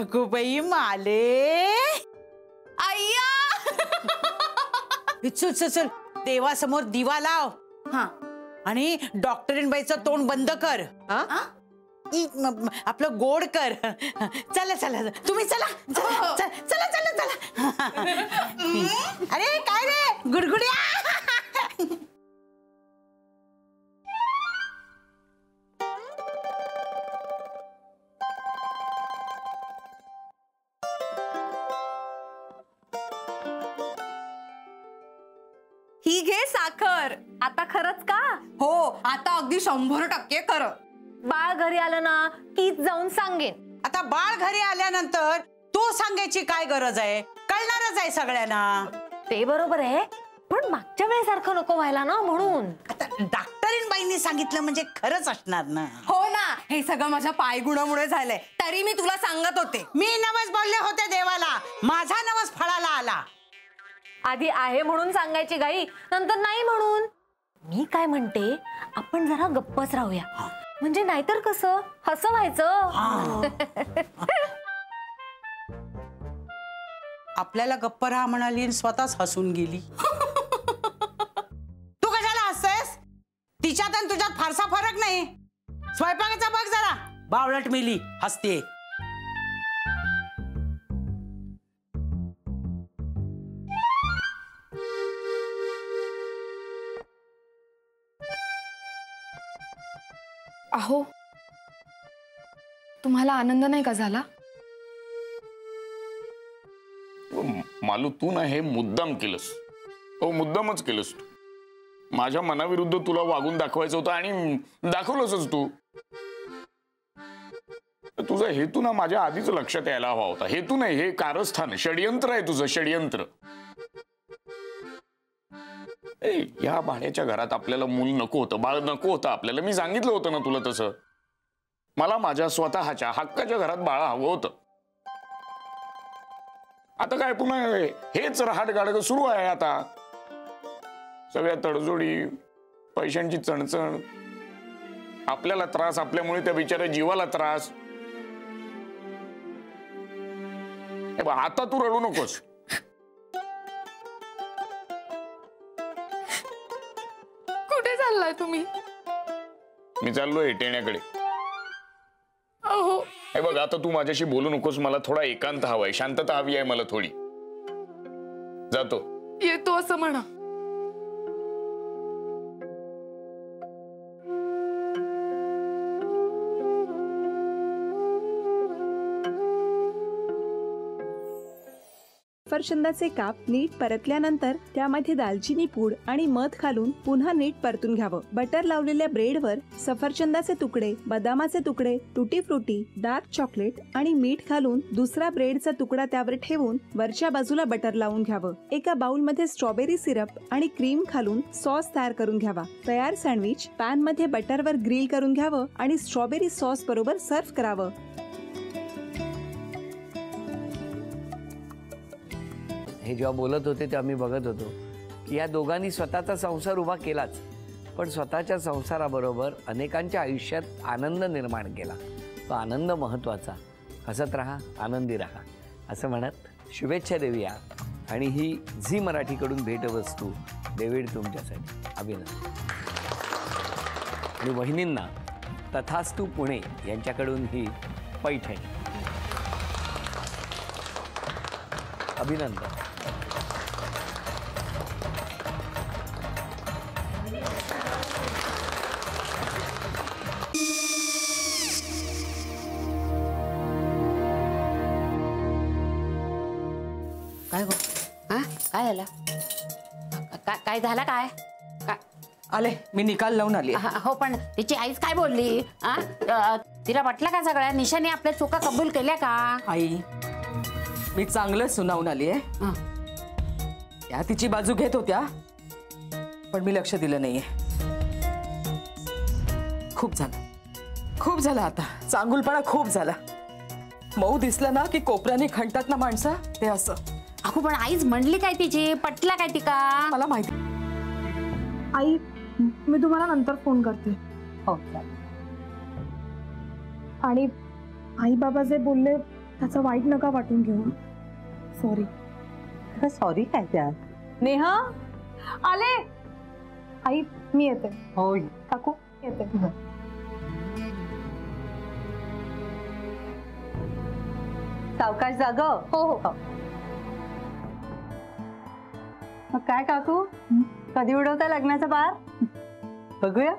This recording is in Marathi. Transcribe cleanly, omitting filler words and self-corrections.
अगो बाई माले अय्या चल चल चल देवासमोर दिवा लाव हा आणि डॉक्टरीन बाईचं तोंड बंद कर. आपलं गोड कर. चला चला तुम्ही चला चला चला चला चला. अरे काय रे गुडगुड्या. ही घे साखर. आता खरंच का? हो आता अगदी 100% खरं. बाळ घरी आलं ना कीच जाऊन सांगेन. आता बाळ घरी आल्यानंतर तू सांगायची काय गरज आहे? कळणारच आहे सगळ्यांना. ते बरोबर आहे पण मागच्या वेळेसारखं नको व्हायला ना म्हणून. आता डॉक्टरीन बाईंनी सांगितलं म्हणजे खरंच असणार ना. हो ना हे सगळं माझ्या पायगुणामुळे झालंय. तरी मी तुला सांगत होते. मी नवस बोलले होते देवाला, माझा नवस फळाला आला. आधी आहे म्हणून सांगायची घाई नंतर नाही म्हणून. मी काय म्हणते आपण जरा गप्पच राहूया म्हणजे नाहीतर कसं हसं व्हायचं. आपल्याला गप्प राहा म्हणाली स्वतःच हसून गेली. तू कशाला हसतेस? तिच्यात आणि तुझ्यात फारसा फरक नाही. स्वयंपाकाचा बघ जरा. बावळट मिली हसते. अहो तुम्हाला आनंद नाही का झाला? मालू तू ना हे मुद्दाम केलंस. हो मुद्दामच केलंस तू. माझ्या मनाविरुद्ध तुला वागून दाखवायचं होतं आणि दाखवलंसच तू. तुझा हेतू ना माझ्या आधीच लक्षात यायला हवा होता. हेतू नाही हे कारस्थान षडयंत्र आहे तुझं षडयंत्र. या भाड्याच्या घरात आपल्याला मूल नको होतं बाळ नको होतं आपल्याला. मी सांगितलं होतं ना तुला तसं. मला माझ्या स्वतःच्या हक्काच्या घरात बाळ हवं होतं. आता काय पुन्हा हेच रहाट गाडग सुरू आहे. आता सगळ्या तडजोडी पैशांची चणचण आपल्याला त्रास आपल्यामुळे त्या बिचाऱ्या जीवाला त्रास. आता तू रडू नकोस. कुठे चाललाय तुम्ही? मी चाललोय टेण्याकडे. अहो हे बघ आता तू माझ्याशी बोलू नकोस. मला थोडा एकांत हवाय शांतता हवी आहे मला थोडी. जातो. येतो असं म्हणा. सफरचंदाचे काप नीट परतल्यानंतर त्यामध्ये दालचिनी पूड आणि मध घालून पुन्हा नीट परतून घ्यावं. बटर लावलेल्या ब्रेडवर सफरचंदाचे तुकडे, बदामाचे तुकडे, टुटी फ्रुटी, डार्क चॉकलेट आणि मीठ घालून दुसरा ब्रेडचा तुकडा त्यावर ठेवून वरच्या बाजूला बटर लावून घ्यावं. एका बाउलमध्ये स्ट्रॉबेरी सिरप आणि क्रीम घालून सॉस तयार करून घ्यावा. तयार सँडविच पॅन मध्ये बटरवर ग्रिल करून घ्यावं आणि स्ट्रॉबेरी सॉस बरोबर सर्व्ह करावं. हे जेव्हा बोलत होते तेव्हा मी बघत होतो की या दोघांनी स्वतःचा संसार उभा केलाच पण स्वतःच्या संसाराबरोबर अनेकांच्या आयुष्यात आनंद निर्माण केला. तो आनंद महत्त्वाचा. हसत राहा आनंदी राहा असं म्हणत शुभेच्छा देऊया. आणि ही झी मराठीकडून भेटवस्तू डेव्हिड तुमच्यासाठी. अभिनंदन. आणि वहिनींना तथास्तू पुणे यांच्याकडून ही पैठणी. अभिनंदन. काय गो काय झालं? काय झालं काय? आले मी निकाल लावून आली. हो पण तिची आईच काय बोलली? तिला वाटलं का सगळ्या निशाने आपल्या चुका कबूल केल्या का? आई मी चांगलं सुनावून आली आहे. त्या तिची बाजू घेत होत्या पण मी लक्ष दिलं नाहीये. खूप झालं आता. चांगुलपणा खूप झाला. मऊ दिसलं ना की कोपऱ्याने खणतात ना माणसं ते असं. अहो पण आईच म्हणली काय तिची? पटला काय तिका? मला माहिती. आई मी तुम्हाला नंतर फोन करते. हो आणि आई बाबा जे बोलले त्याचं वाईट नका वाटून घेऊ. सॉरी. सॉरी काय त्यात? नेहा आले. आई मी येते. हो काकू येते. सावकाश जाग. हो हो. मग काय काकू, कधी उडवता लग्नाचा बार? बघूया.